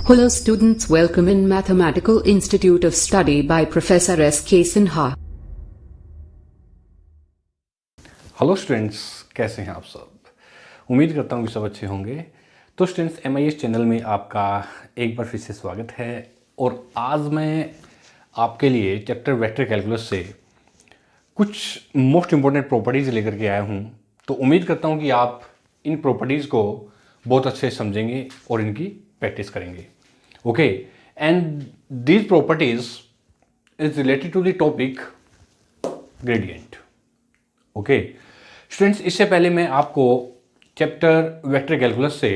Hello students, welcome in Mathematical Institute of Study by Professor S.K. Sinha. Hello students, कैसे हैं आप सब। उम्मीद करता हूँ कि सब अच्छे होंगे। तो स्टूडेंट्स, MIS चैनल में आपका एक बार फिर से स्वागत है। और आज मैं आपके लिए चैप्टर वेक्टर कैलकुलस से कुछ मोस्ट इम्पोर्टेंट प्रॉपर्टीज़ लेकर के आया हूँ। तो उम्मीद करता हूँ कि आप इन प्रॉपर्टीज़ को बहुत अच्छे से समझेंगे और इनकी प्रैक्टिस करेंगे। Okay, and these properties is related to the topic gradient. Okay students, इससे पहले मैं आपको चैप्टर वेक्टर कैलकुलस से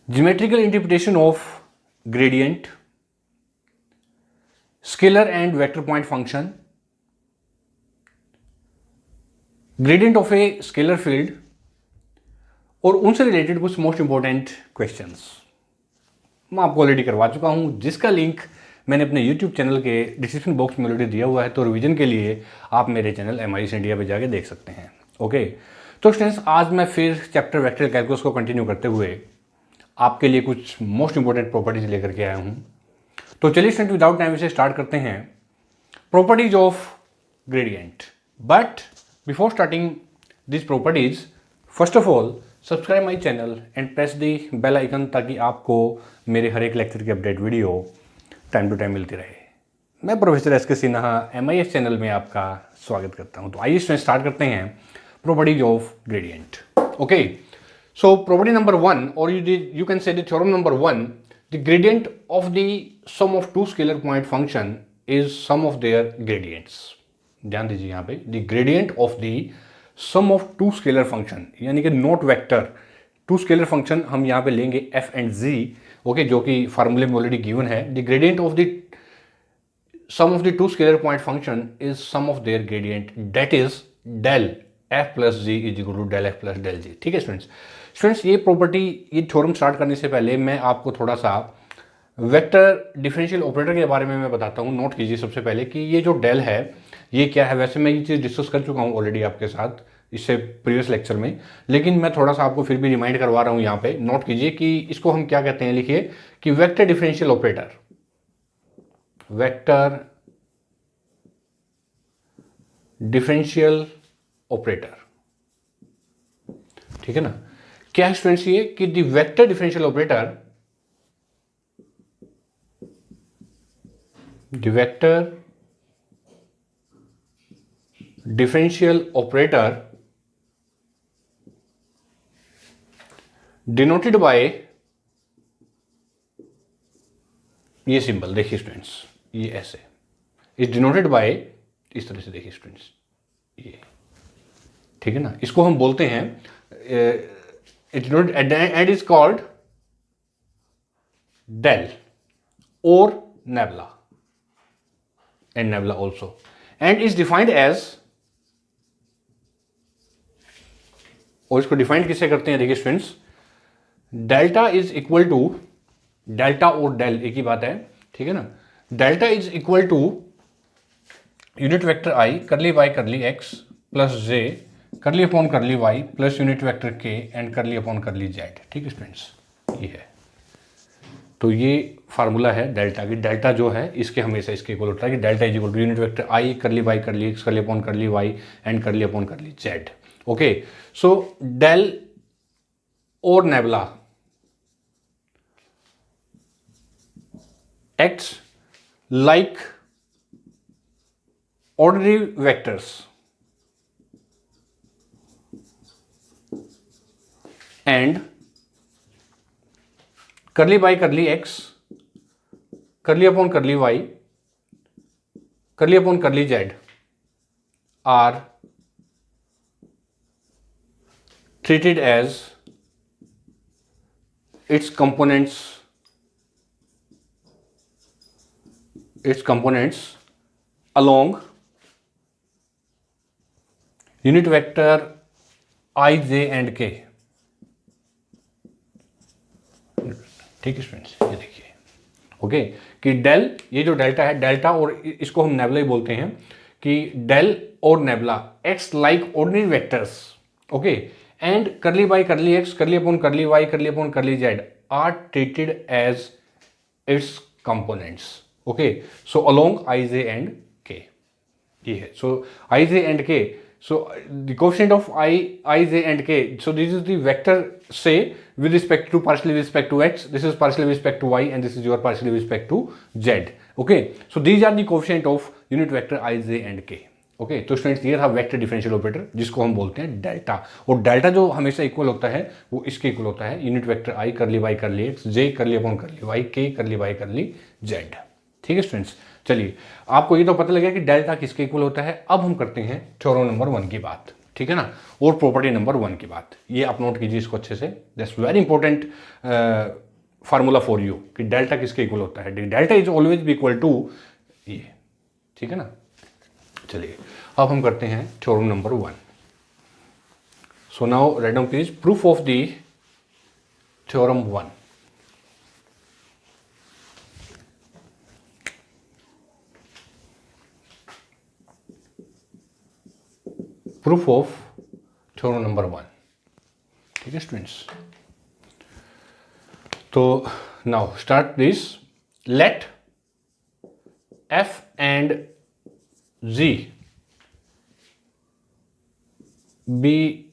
geometrical interpretation of gradient, scalar and vector point function, gradient of a scalar field और उनसे रिलेटेड कुछ most important questions मैं आपको ऑलरेडी करवा चुका हूं, जिसका लिंक मैंने अपने YouTube चैनल के डिस्क्रिप्शन बॉक्स में ऑलरेडी दिया हुआ है। तो रिवीजन के लिए आप मेरे चैनल MIS इंडिया पे जाके देख सकते हैं। ओके, तो स्टूडेंट्स, आज मैं फिर चैप्टर वेक्टर कैलकुलस को कंटिन्यू करते हुए आपके लिए कुछ मोस्ट इंपॉर्टेंट प्रॉपर्टीज लेकर के आया हूं। तो चलिए स्टूडेंट, विदाउट टाइम से स्टार्ट करते हैं properties of gradient. But before starting this properties, first of all subscribe my channel and press the bell icon, ताकि आपको मेरे हर एक लेक्चर की update video time to time मिलती रहे। मैं professor SK Sinha MIS channel में आपका स्वागत करता हूं। तो आइए स्टार्ट करते हैं properties of gradient. Okay, so property number 1, और you can say the theorem number 1, the gradient of the sum of two scalar point function is sum of their gradients. ध्यान दीजिए यहाँ पे, the gradient of the sum of two scalar function, यानी कि not vector two scalar function हम यहाँ पे लेंगे f एंड g, ओके, जो कि फार्मूले में ऑलरेडी गिवन है। The gradient of the sum of the two scalar point function is sum of their gradient, that is del f plus g is equal to del f plus del g। ठीक है students, ये property, ये theorem start करने से पहले मैं आपको थोड़ा सा वेक्टर डिफरेंशियल ऑपरेटर के बारे में मैं बताता हूँ। नोट कीजिए सबसे पहले कि ये जो डेल है ये क्या है। वैसे मैं ये चीज़ डिस्कस कर चुका हूँ ऑलरेडी आपके साथ इससे प्रीवियस लेक्चर में, लेकिन मैं थोड़ा सा आपको फिर भी रिमाइंड करवा रहा हूँ। यहाँ पे नोट कीजिए कि इसको हम क्या कहते हैं। लिखिए कि vector differential operator, vector differential operator, ठीक है ना। क्या है स्टूडेंट्स ये कि the vector differential operator, the vector differential operator denoted by ये सिंबल, देखिए स्टूडेंट्स, ये ऐसे इज डिनोटेड बाय, इस तरह से देखिए स्टूडेंट्स, ये ठीक है ना। इसको हम बोलते हैं it denoted and is called del और nabla and nabla also, and is defined as, और इसको डिफाइन किससे करते हैं। देखिए students, delta is equal to, delta और डेल एक ही बात है, ठीक है ना। Delta is equal to unit vector i curly y curly x plus j curly upon curly y plus unit vector k and curly upon curly z। ठीक है स्टूडेंट्स, ये है। तो ये फार्मूला है डेल्टा की। डेल्टा जो है इसके हमेशा इसके इक्वल होता है कि delta is equal to unit vector i curly y curly x curly upon curly y and curly upon curly z। Okay, so del और nabla acts like ordinary vectors and curly by curly x curly upon curly y curly upon curly z are treated as its components along unit vector I, j and k। ठीक है students, ये देखिए okay कि del, ये जो delta है, delta और इसको हम नेबला ही बोलते हैं कि डेल और nabla acts like ordinary vectors, okay, and curly by curly x curly upon curly Y curly upon curly z are treated as its components. Okay, so along i j and k, ये है. So i j and k, so the coefficient of I, j and k, so this is the vector say with respect to partially with respect to x, this is partially with respect to y, and this is your partially with respect to z. Okay, so these are the coefficient of unit vector I, j and k. Okay, तो students ये था vector differential operator जिसको हम बोलते हैं delta. और delta जो हमेशा इक्वल होता है वो इसके इक्वल होता है यूनिट वेक्टर आई करली वाई करली एक्स, जे करली अपॉन करली वाई, के करली वाई करली जेड. ठीक है स्टूडेंट्स, चलिए आपको ये तो पता लगा कि डेल्टा किसके इक्वल होता है. अब हम करते हैं थ्योरम नंबर 1 की बात. ठीक है ना, और प्रॉपर्टी नंबर 1 की बात. ये आप नोट कीजिए इसको अच्छे से. That's very important formula for you कि डेल्टा किसके इक्वल होता है. डेल्टा इज ऑलवेज भी इक्वल टू ये. ठीक है ना, चलिए अब हम करते हैं theorem number 1. So now write down please proof of the theorem 1. Proof of theorem number 1. ठीक है स्टूडेंट्स, तो now start this. Let F and ji be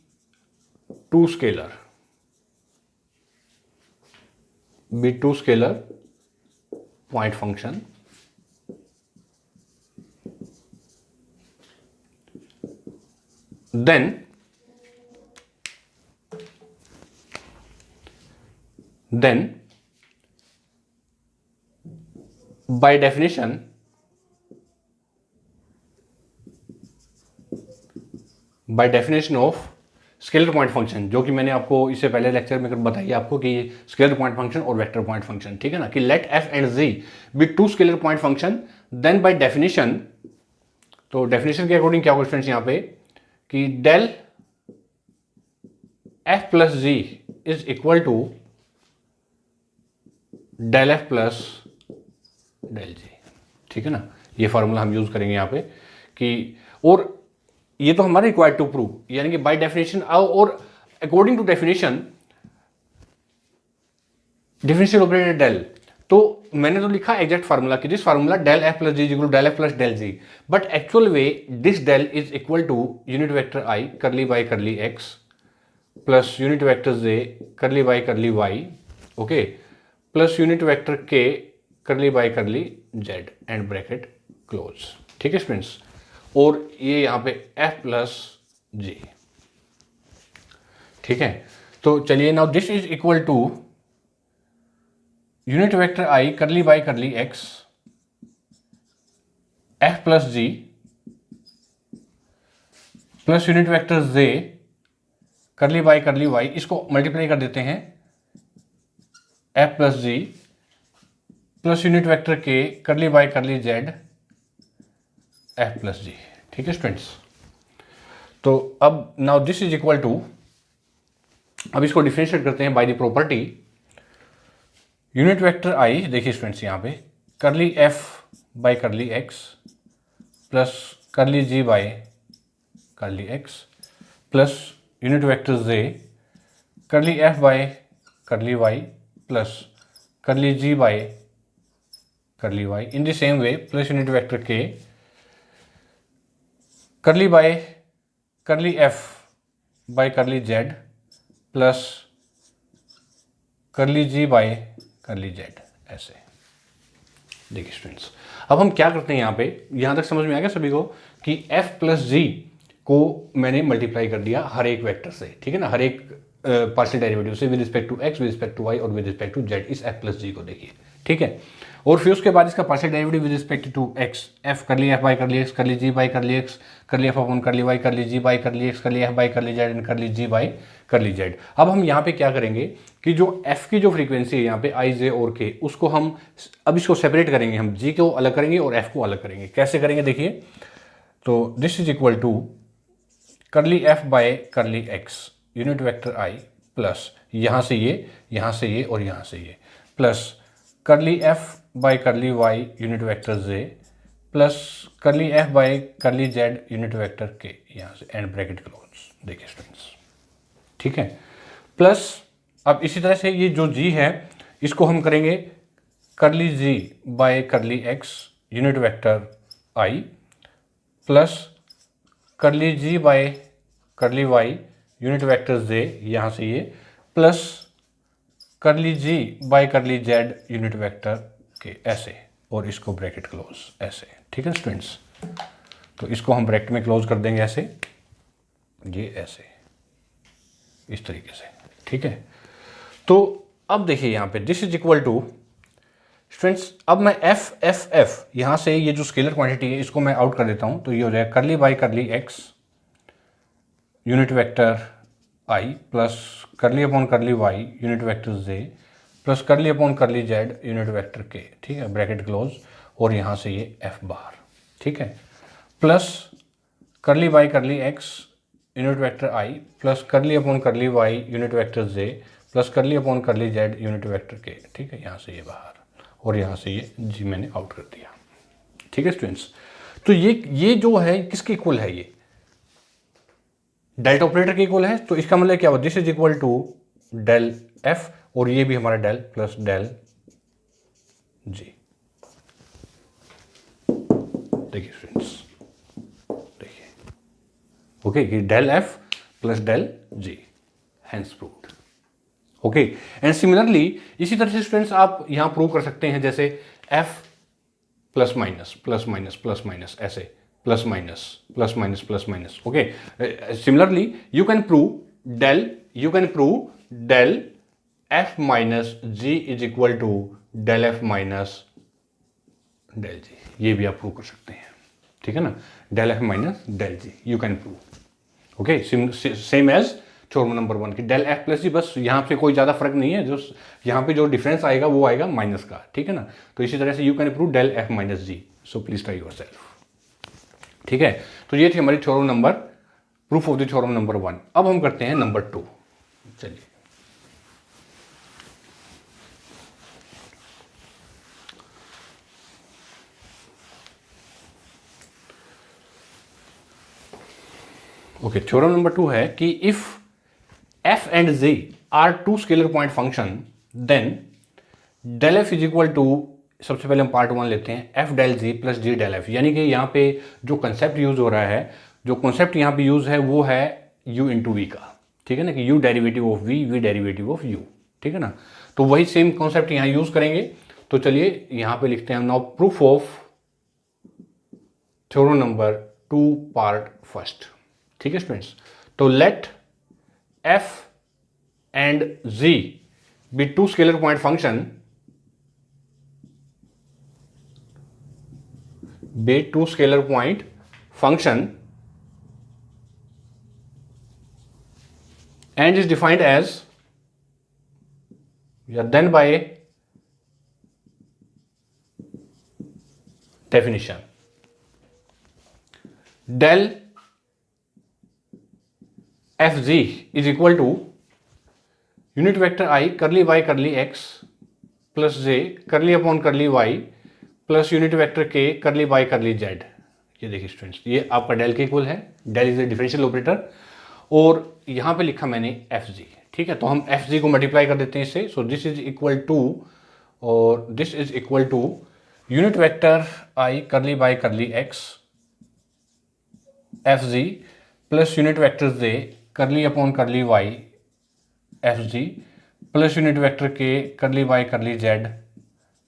two scalar point function then by definition of scalar point function, जो कि मैंने आपको इससे पहले lecture में बताई आपको कि स्केलर पॉइंट फंक्शन और वेक्टर पॉइंट फंक्शन. ठीक है ना, कि let F and ji be two scalar point function then by definition. तो डेफिनेशन के अकॉर्डिंग क्या होगा स्टूडेंट्स यहाँ पे कि del F plus G is equal to del F plus del G. ठीक है ना, ये फॉर्मूला हम यूज करेंगे यहाँ पे कि, और ये तो हमारा रिक्वायर्ड टू प्रूव, यानी कि बाय डेफिनेशन और according to definition differential operator del. तो मैंने तो लिखा एग्जैक्ट फार्मूला कि this formula del F plus G is equal to del F plus del G, but actual way this del is equal to unit vector I curly Y curly X plus unit vector J curly Y curly Y, okay, plus unit vector K curly Y करली Z and bracket close. ठीक है students, और ये यहां पे f plus जी. ठीक है, तो चलिए now this is equal to unit vector I curly by curly x f plus g plus unit vector J curly by curly Y, इसको मल्टीप्लाई कर देते हैं f plus g plus unit vector K curly by curly Z F plus जी. ठीक है students, तो अब now this is equal to, अब इसको डिफरेंशिएट करते हैं by the property unit vector I. देखिए स्टूडेंट्स यहाँ पे curly F by curly X plus curly G by curly X plus unit vector J curly F by curly Y plus curly G by curly Y in the same way plus unit vector K curly by curly F by curly Z plus curly G by curly Z. ऐसे देखिए students, अब हम क्या करते हैं यहाँ पे, यहाँ तक समझ में आ गया सभी को कि एफ प्लस जी को मैंने मल्टीप्लाई कर दिया हर एक वेक्टर से. ठीक है ना, हर एक पार्शियल डेरिवेटिव से with respect to x, with respect to y और विद रिस्पेक्ट टू जेड, इस एफ प्लस जी को देखिए. ठीक है, और फिर उसके बाद इसका partial derivative with respect to x, f curly F by curly x curly ji by curly x curly F upon curly Y curly ji by curly x curly F by curly Z and curly ji by curly Z. अब हम यहाँ पे क्या करेंगे कि जो F की जो फ्रीक्वेंसी है यहाँ पे आई जे और के, उसको हम अब इसको सेपरेट करेंगे, हम जी को अलग करेंगे और एफ को अलग करेंगे. कैसे करेंगे देखिए, तो दिस इज इक्वल टू करली F by curly x unit vector I plus यहाँ से ये, यहाँ से ये और यहाँ से ये, plus curly F by curly Y unit vector J plus curly F by curly Z unit vector k, यहाँ से एंड ब्रैकेट क्लोज. देखिए स्टूडेंट्स, ठीक है, प्लस अब इसी तरह से ये जो जी है इसको हम करेंगे curly G by curly x unit vector I plus curly G by curly Y unit vector J, यहाँ से ये plus curly G by curly Z unit vector K, ऐसे, और इसको ब्रैकेट क्लोज ऐसे। ठीक है स्टूडेंट्स, तो इसको हम ब्रैकेट में क्लोज कर देंगे ऐसे, ये ऐसे, इस तरीके से। ठीक है, तो अब देखिए यहाँ पे this is equal to students, अब मैं एफ एफ एफ यहाँ से ये जो स्केलर क्वांटिटी है इसको मैं आउट कर देता हूँ, तो ये हो जाएगा curly by curly x unit vector I plus curly upon curly Y unit vector J plus curly upon curly Z unit vector K. ठीक है, ब्रैकेट क्लोज, और यहाँ से ये एफ बार। ठीक है, plus curly by curly x unit vector I plus curly upon curly Y unit vector J plus curly upon curly Z unit vector K. ठीक है, यहाँ से ये बाहर, और यहाँ से ये जी मैंने आउट कर दिया। ठीक है स्टूडेंट्स, तो ये जो है किसके इक्वल है, ये डेल्टा ऑपरेटर के इक्वल है, तो इसका मतलब क्या हुआ, this is equal to del f, और ये भी हमारा डेल प्लस डेल जी। देखिए स्टूडेंट्स, देखिए, ओके, ये del F plus del g, hence proved. Okay, and similarly इसी तरह से स्टूडेंट्स आप यहां प्रूव कर सकते हैं, जैसे F plus minus plus minus plus minus, ऐसे plus minus plus minus plus minus. Okay, similarly you can prove del F minus G is equal to del F minus del G, ये भी आप prove कर सकते हैं। ठीक है ना, del F minus del g you can prove. Okay, same as theorem number 1 की डेल एफ प्लस जी, बस यहाँ पे कोई ज़्यादा फर्क नहीं है, जो यहाँ पे जो डिफरेंस आएगा वो आएगा माइनस का। ठीक है ना, तो इसी तरह से you can prove del F minus g, so please try yourself. ठीक है, तो ये थी हमारी theorem number, proof of the theorem number 1। अब हम करते हैं नंबर 2। चलिए, ओके, थ्योरम नंबर 2 है कि if f and g are two scalar point function then del F is equal to, सबसे पहले हम पार्ट 1 लेते हैं, एफ डेल जी प्लस जी डेल एफ। यानी कि यहाँ पे जो कंसेप्ट यूज हो रहा है, जो कंसेप्ट यहाँ पे यूज है वो है u इंटू वी का। ठीक है ना, कि u derivative of v, v derivative of u। ठीक है ना, तो वही सेम कॉन्सेप्ट यहाँ यूज करेंगे। तो चलिए यहाँ पे लिखते हैं now proof of theorem number 2 part first. ठीक है स्टूडेंट्स, तो let f and z be two scalar point function, be two scalar point function and is defined as, then by definition del fg is equal to unit vector I curly y curly x plus j curly upon curly y plus unit vector K curly by curly Z. ये देखिए students, ये आपका del के इक्वल है, del is a differential operator, और यहाँ पे लिखा मैंने एफ जी। ठीक है, तो हम एफ जी को मल्टीप्लाई कर देते हैं इससे, so this is equal to, और this is equal to unit vector I curly by curly X F G plus unit vector J curly upon curly Y F G plus unit vector K curly by curly Z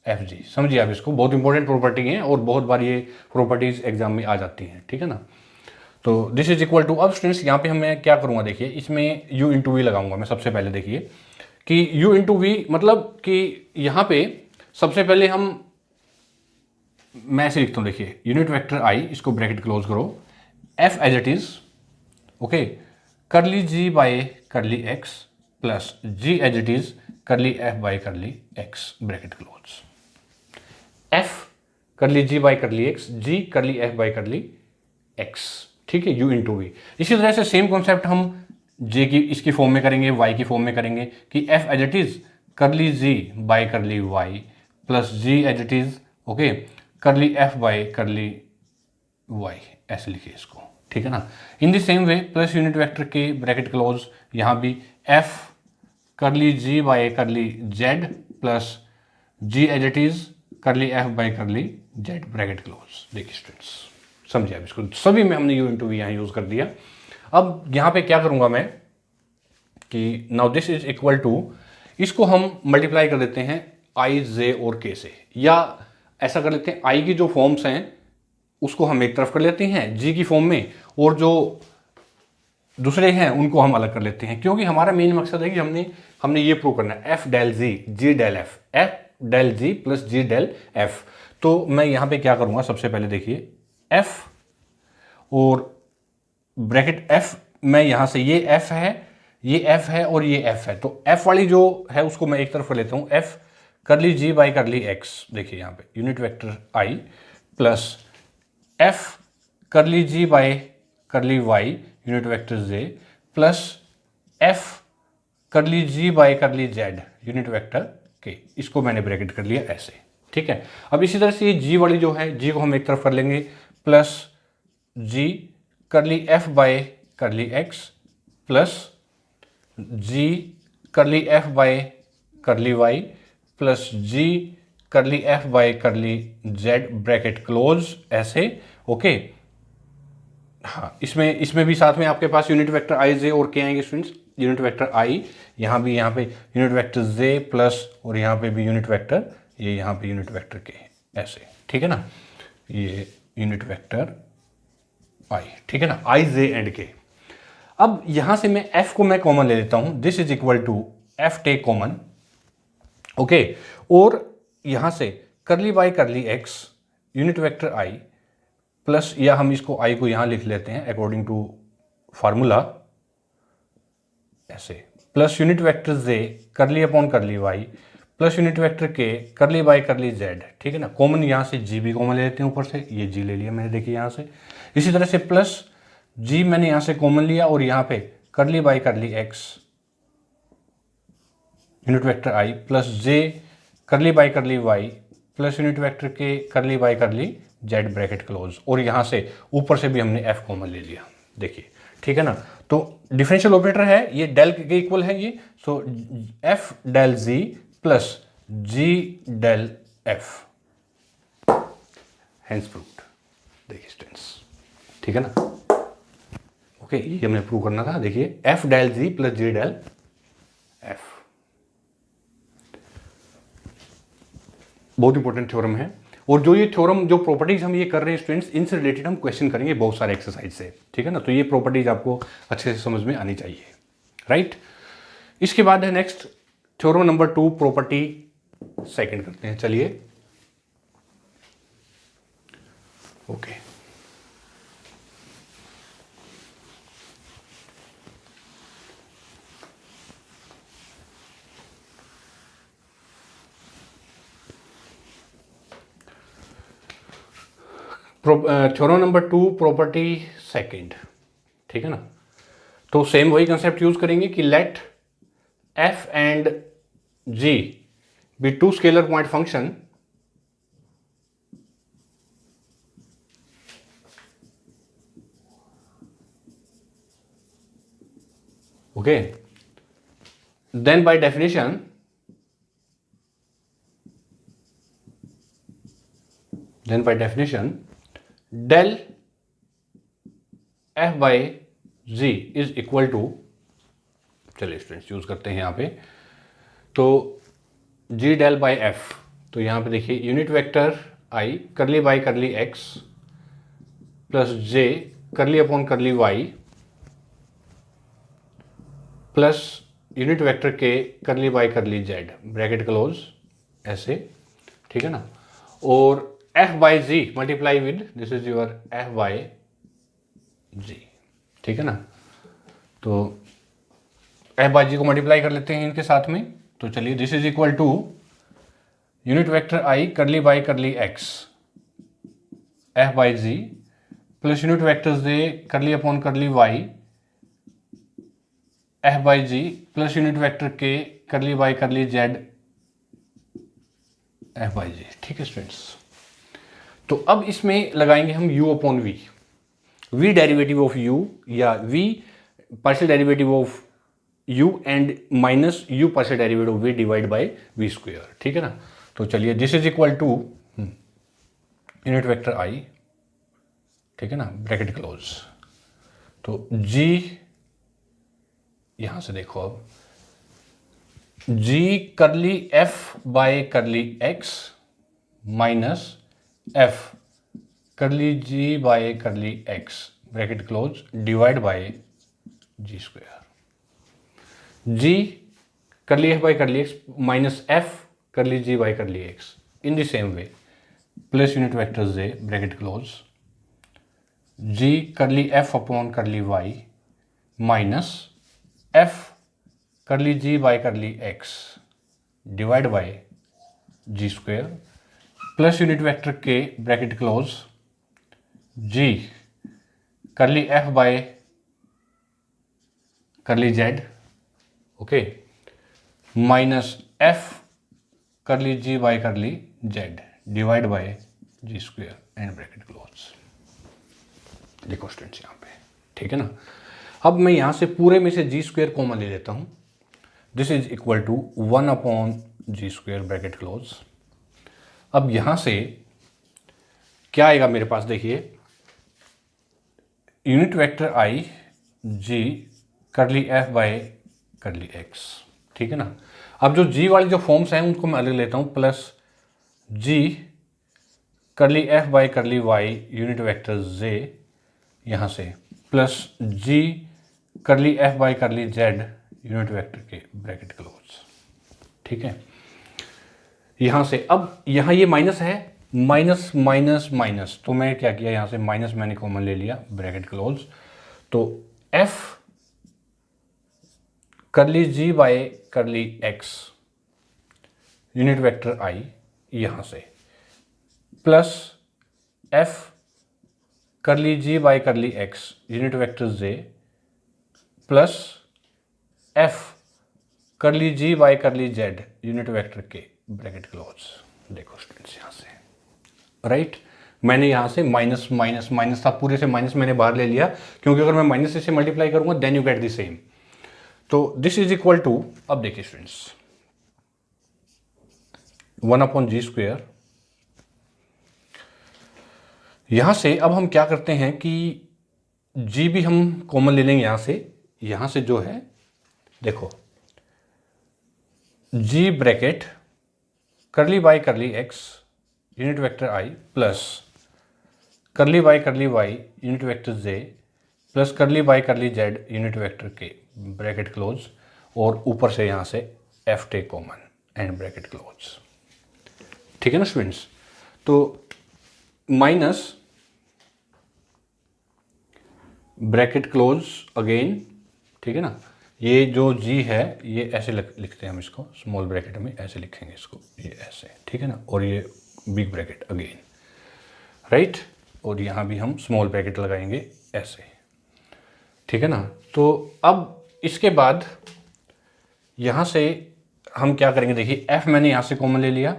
F G. समझिए आप इसको, बहुत important property है और बहुत बार ये properties exam में आ जाती हैं। ठीक है ना, तो दिस इज इक्वल टू, अब स्टूडेंट्स यहाँ पे हम मैं क्या करूँगा, देखिए इसमें u इंटू वी लगाऊंगा मैं सबसे पहले। देखिए कि u इंटू वी मतलब कि यहाँ पे सबसे पहले मैं ऐसे लिखता हूँ, देखिए यूनिट वेक्टर आई, इसको ब्रैकेट क्लोज करो, F as it is, okay, curly G by curly X plus G as it is curly F by curly X, bracket close, F curly G by curly x, ji curly F by curly x. ठीक है, u into we. इसी तरह से same concept हम j की इसकी form में करेंगे, y की फॉर्म में करेंगे, कि f as it is curly g by curly y plus g as it is, okay, curly f by curly y, ऐसे लिखिए इसको। ठीक है ना, in the same way plus unit vector के ब्रैकेट क्लोज, यहाँ भी f curly G by curly Z plus G as it is curly F by curly Z bracket close. देखिए स्टूडेंट्स, समझिए आप इसको, सभी में हमने यू इंटू वी यहाँ यूज कर दिया। अब यहाँ पे क्या करूंगा मैं कि now this is equal to, इसको हम मल्टीप्लाई कर देते हैं आई जे और के से, या ऐसा कर लेते हैं आई की जो फॉर्म्स हैं उसको हम एक तरफ कर लेते हैं जी की फॉर्म में, और जो दूसरे हैं उनको हम अलग कर लेते हैं, क्योंकि हमारा मेन मकसद है कि हमने ये प्रूव करना है एफ डेल जी जी del F, F del g plus जी डेल एफ। तो मैं यहां पे क्या करूंगा, सबसे पहले देखिए एफ और ब्रैकेट एफ, मैं यहां से ये एफ है और ये एफ है, तो एफ वाली जो है उसको मैं एक तरफ कर लेता हूं, F curly ji by curly x, देखिए यहां पे unit vector I plus F curly ji by curly Y unit vector J plus F curly ji by curly Z unit vector K, इसको मैंने ब्रैकेट कर लिया ऐसे, ठीक है। अब इसी तरह से ये जी वाली जो है, जी को हम एक तरफ कर लेंगे, plus G curly F by curly X plus G curly F by curly Y plus G curly F by curly Z bracket close ऐसे, ओके। हाँ, इसमें भी साथ में आपके पास यूनिट वेक्टर आई जे और के आएंगे स्टूडेंट्स, यूनिट वेक्टर आई यहाँ पे यूनिट वेक्टर जे प्लस, और यहाँ पे भी यूनिट वेक्टर, ये यहाँ पे यूनिट वेक्टर के ऐसे, ठीक है ना, ये यूनिट वेक्टर आई, ठीक है ना, आई जे एंड के। अब यहां से मैं एफ को मैं कॉमन ले लेता हूं, this is equal to f take common, okay, और यहां से curly by curly x unit vector I plus, या हम इसको आई को यहां लिख लेते हैं अकॉर्डिंग टू फार्मूला ऐसे, plus unit vector J curly upon curly Y plus unit vector K curly by curly Z, ठीक है ना। कॉमन यहां से जी भी कॉमन ले लेते हैं, ऊपर से ये जी ले लिया मैंने, देखिए यहां से। इसी तरह से प्लस जी मैंने यहां से कॉमन लिया, और यहां पे करली by curly x unit vector I plus J curly by curly Y plus unit vector K curly by curly Z bracket close, और यहां से ऊपर से भी हमने एफ कॉमन ले लिया, देखिए, ठीक है ना। तो डिफरेंशियल ऑपरेटर है ये, डेल के इक्वल है ये, सो एफ डेल जी प्लस जी डेल एफ, हेंस प्रूव्ड, देखिए स्टूडेंट्स, ठीक है ना, ओके, ये हमने प्रूव करना था। देखिए एफ डेल जी प्लस जी डेल एफ, बहुत इंपॉर्टेंट थ्योरम है, और जो ये थ्योरम, जो प्रॉपर्टीज हम ये कर रहे हैं स्टूडेंट्स, इनसे रिलेटेड हम क्वेश्चन करेंगे बहुत सारे एक्सरसाइज से, ठीक है ना। तो ये प्रॉपर्टीज आपको अच्छे से समझ में आनी चाहिए, राइट। इसके बाद है next theorem number 2, property second करते हैं, चलिए, okay. Theorem number 2, property second, ठीक है ना। तो सेम वही कंसेप्ट यूज करेंगे कि let F and ji be two scalar point function okay, then by definition del f by g is equal to, चलिए स्टूडेंट्स यूज करते हैं यहां पे, तो जी डेल बाय एफ, तो यहां पे देखिए unit vector I curly by curly X plus J curly upon curly Y plus unit vector K curly by curly Z bracket close ऐसे, ठीक है ना। और F by G multiply with this is your F by G, ठीक है ना। तो F by जी को मल्टीप्लाई कर लेते हैं इनके साथ में, तो चलिए this is equal to unit vector I curly by curly X F by G plus unit vector J curly upon curly Y F by G plus unit vector K curly by curly Z F by G, ठीक है students. तो अब इसमें लगाएंगे हम u upon v derivative of u, या v partial derivative of u and minus u partial derivative v divide by v square, ठीक है ना। तो चलिए this is equal to unit vector i, ठीक है ना, ब्रैकेट क्लोज। तो g यहां से देखो, अब g curly f by curly x minus f करली g by curly x bracket close divide by g square. g curly f by curly x minus f करली g by curly x in the same way plus unit vector j bracket close g curly f upon curly y minus f करली g by curly x divide by g square plus unit vector k bracket close g curly f by curly z, okay, minus f करली g by curly z divide by g square and bracket close. देखो students यहाँ पे, ठीक है ना। अब मैं यहाँ से पूरे में से g स्क्वायर कॉमन ले लेता हूँ। This is equal to 1 upon ji square bracket close. अब यहाँ से क्या आएगा मेरे पास, देखिए unit vector i g curly f by curly x, ठीक है ना। अब जो g वाली जो फॉर्म्स हैं उनको मैं अलग लेता हूँ, plus g curly f by curly y unit vector j यहाँ से, plus g curly f by curly z unit vector के ब्रैकेट क्लोज, ठीक है। यहाँ से अब यहाँ ये माइनस है, माइनस माइनस माइनस, तो मैं क्या किया, यहाँ से माइनस मैंने कॉमन ले लिया ब्रैकेट क्लोज। तो f करली g by curly x unit vector i यहाँ से, प्लस f करली g by curly x unit vector j plus f करली g by curly z unit vector के ब्रैकेट क्लोज। देखो स्टूडेंट्स यहाँ से, राइट, मैंने यहाँ से माइनस माइनस माइनस था, पूरे से माइनस मैंने बाहर ले लिया, क्योंकि अगर मैं माइनस से मल्टीप्लाई करूंगा then you get the same. तो दिस इज इक्वल टू, अब देखिए स्टूडेंट्स, 1 अपॉन जी स्क्वायर। यहां से अब हम क्या करते हैं कि g भी हम कॉमन ले लेंगे यहां से जो है, देखो g bracket curly by curly x unit vector i plus curly by curly y unit vector j plus curly by curly z unit vector के ब्रैकेट क्लोज, और ऊपर से यहां से f take common and bracket close, ठीक है ना students. तो माइनस ब्रैकेट क्लोज अगेन, ठीक है ना। ये जो g है ये ऐसे लिखते हैं हम इसको, स्मॉल ब्रैकेट में ऐसे लिखेंगे इसको, ये ऐसे, ठीक है ना, और ये बिग ब्रैकेट अगेन, राइट, और यहाँ भी हम स्मॉल ब्रैकेट लगाएंगे ऐसे, ठीक है ना। तो अब इसके बाद यहाँ से हम क्या करेंगे, देखिए f मैंने यहाँ से कॉमन ले लिया,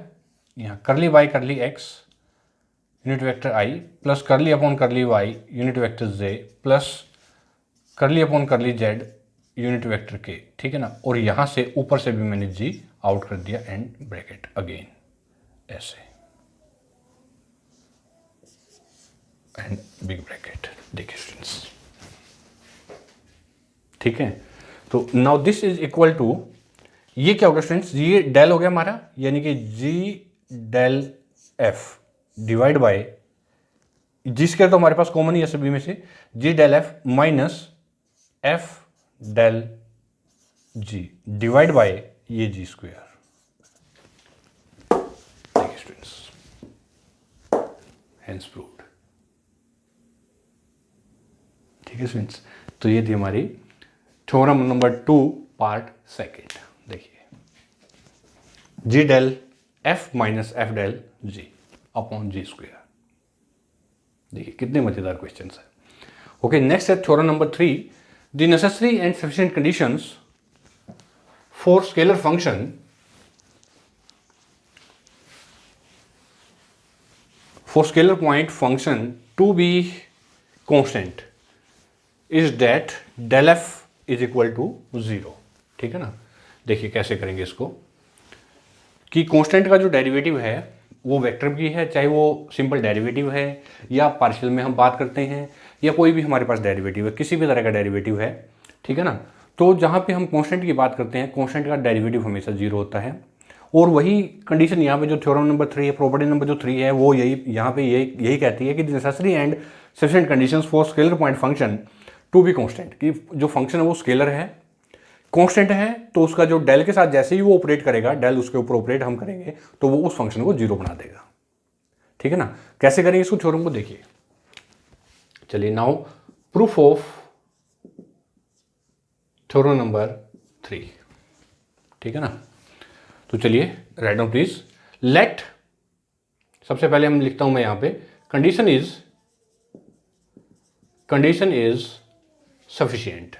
यहाँ करली by curly x unit vector i plus curly upon curly y unit vector j plus curly upon curly z unit vector K, ठीक है ना, और यहाँ से ऊपर से भी मैंने g आउट कर दिया एंड ब्रैकेट अगेन ऐसे एंड बिग ब्रैकेट। देखिए स्टूडेंट्स, ठीक है। तो now this is equal to, ये क्या होगा स्टूडेंट्स, ये डेल हो गया हमारा, यानी कि g del f divide by g square, तो हमारे पास कॉमन ही है सभी में से, g del f minus f del g divide by ये जी स्क्वायर। देखिए स्टूडेंट्स, हेंस प्रूव्ड, ठीक है स्टूडेंट्स। तो ये थी हमारी थ्योरम नंबर 2 पार्ट सेकेंड। देखिए G del F minus F del G upon जी स्क्वायर। देखिए कितने मजेदार क्वेश्चन है। ओके, नेक्स्ट है theorem number 3, the necessary and sufficient conditions for scalar function for scalar point function to be constant is that del f is equal to 0. ठीक है ना। देखिए कैसे करेंगे इसको, कि कांस्टेंट का जो डेरिवेटिव है वो वेक्टर भी है, चाहे वो सिंपल डेरिवेटिव है या पार्शियल में हम बात करते हैं, या कोई भी हमारे पास डेरिवेटिव है, किसी भी तरह का डेरिवेटिव है, ठीक है ना। तो जहाँ पे हम कांस्टेंट की बात करते हैं, कांस्टेंट का डेरिवेटिव हमेशा 0 होता है। और वही कंडीशन यहाँ पे जो थ्योरम नंबर 3 है, प्रॉपर्टी नंबर जो 3 है, वो यही यहाँ पे यही कहती है कि necessary and sufficient conditions for scalar point function to be constant, कि जो फंक्शन है वो स्केलर है, कांस्टेंट है, तो उसका जो डेल के साथ जैसे ही वो ऑपरेट करेगा, डेल उसके ऊपर ऑपरेट हम करेंगे तो वो उस फंक्शन को 0 बना देगा, ठीक है ना। कैसे करेंगे इसको, थ्योरम को देखिए। चलिए, now proof of theorem number 3, ठीक है ना। तो चलिए राइट डाउन प्लीज। लेट, सबसे पहले हम लिखता हूं मैं यहां पे, condition is sufficient,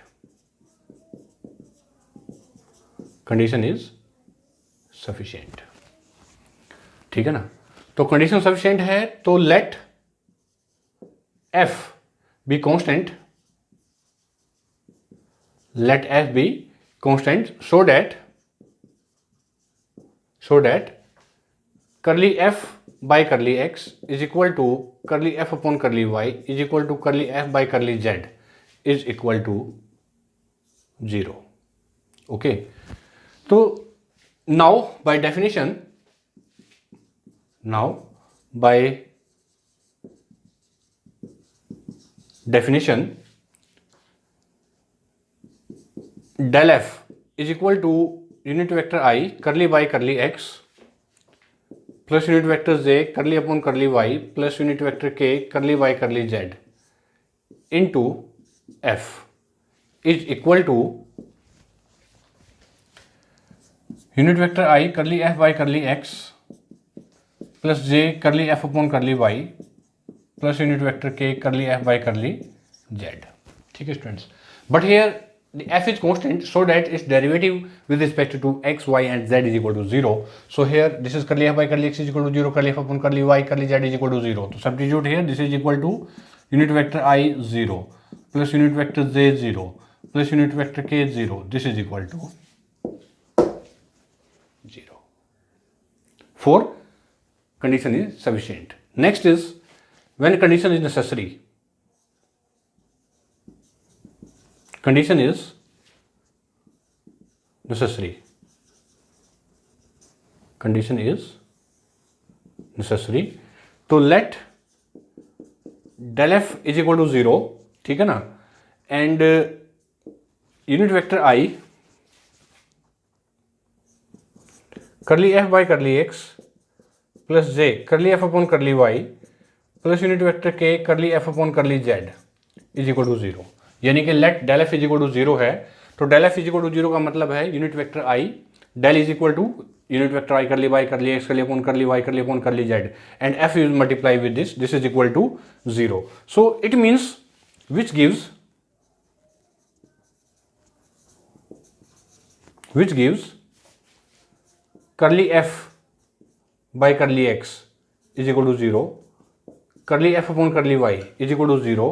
condition is sufficient, ठीक है ना। तो कंडीशन सफिशिएंट है तो let f be constant, let f be constant so that curly f by curly x is equal to curly f upon curly y is equal to curly f by curly z is equal to 0. Okay, so now by definition del f is equal to unit vector I curly by curly x plus unit vector j curly upon curly y plus unit vector k curly by curly z into f is equal to unit vector I curly f by curly x plus j curly f upon curly y plus unit vector k curly f by curly z, ठीक है students. But here the f is constant so that its derivative with respect to x, y and z is equal to 0. So here this is curly f by curly x is equal to 0, curly f upon curly y, curly z is equal to 0. So substitute here, this is equal to unit vector I 0 plus unit vector j 0 plus unit vector k 0. This is equal to 0. For condition is sufficient. Next is when condition is necessary. Condition is necessary. Condition is necessary. तो let del f is equal to 0, ठीक है ना, and unit vector I curly f by curly x plus j curly f upon curly y plus unit vector k curly f upon curly z is equal to 0. यानी कि let del F is equal to 0 है, तो del F is equal to 0 का मतलब है unit vector I del is equal to unit vector I curly Y curly x curly upon curly Y curly upon curly Z and F is multiply with this is equal to 0. So it means which gives curly F by curly X is equal to 0, curly F upon curly Y is equal to 0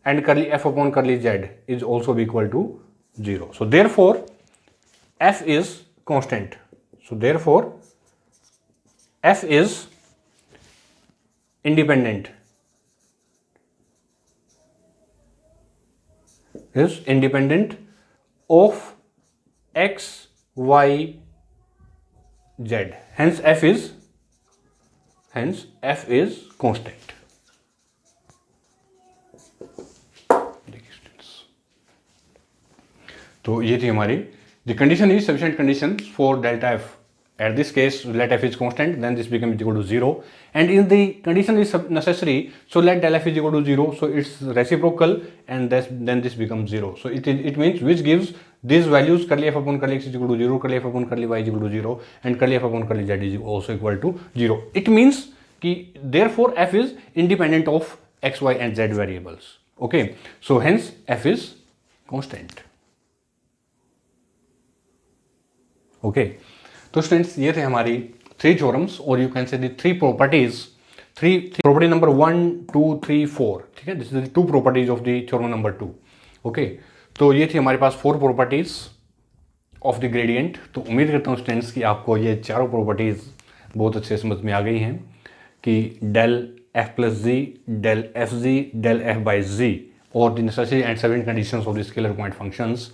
and curly f upon curly z is also be equal to 0. So therefore f is constant. So therefore f is independent. Is independent of x, y, z. Hence f is constant. तो ये थी हमारी the condition is sufficient condition for delta f. At this case let f is constant, then this become equal to 0 and in the condition is necessary so let del F is equal to 0, so its reciprocal and then this become 0. So it means which gives these values curly f upon curly x is equal to 0, curly f upon curly y is equal to 0 and curly f upon curly z is also equal to 0. It means कि therefore f is independent of x, y and z variables. Okay, so hence f is constant. Okay, तो students ये थे हमारी 3 theorems और you can से दी 3 properties, property number 1, 2, 3, 4, ठीक है. This is the 2 properties of the theorem number 2. Okay, तो ये थी हमारे पास 4 प्रॉपर्टीज ऑफ द ग्रेडियंट। तो उम्मीद करता हूँ स्टूडेंट्स कि आपको ये चारों प्रॉपर्टीज़ बहुत अच्छे समझ में आ गई हैं कि del F plus ji, del F G, del F by G और the necessary and sufficient conditions of the scalar point functions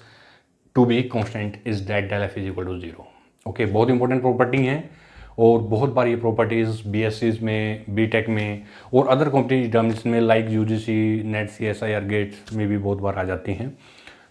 to be constant is that del F is equal to zero. Okay, बहुत important property हैं और बहुत बार ये properties बीएससीज में, BTech में और other competitive examination में like UGC, NET, CSIR, GATEs में भी बहुत बार आ जाती हैं।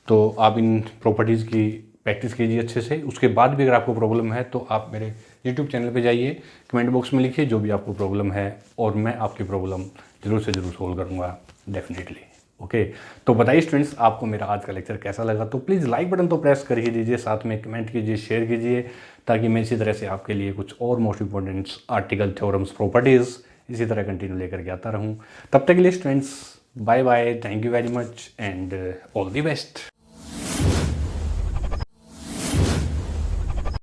तो आप इन प्रॉपर्टीज़ की प्रैक्टिस कीजिए अच्छे से। उसके बाद भी अगर आपको प्रॉब्लम है तो आप मेरे यूट्यूब चैनल पे जाइए, कमेंट बॉक्स में लिखिए जो भी आपको प्रॉब्लम है और मैं आपकी प्रॉब्लम ज़रूर से ज़रूर सोल्व करूँगा डेफिनेटली। ओके, तो बताइए स्टूडेंट्स आपको मेरा आज का लेक्चर कैसा लगा। तो प्लीज़ लाइक बटन तो प्रेस कर ही दीजिए, साथ में कमेंट कीजिए, शेयर कीजिए, ताकि मैं इसी तरह से आपके लिए कुछ और most important article, theorems, properties इसी तरह कंटिन्यू लेकर के आता रहूँ। तब तक के लिए students bye bye, thank you very much and all the best.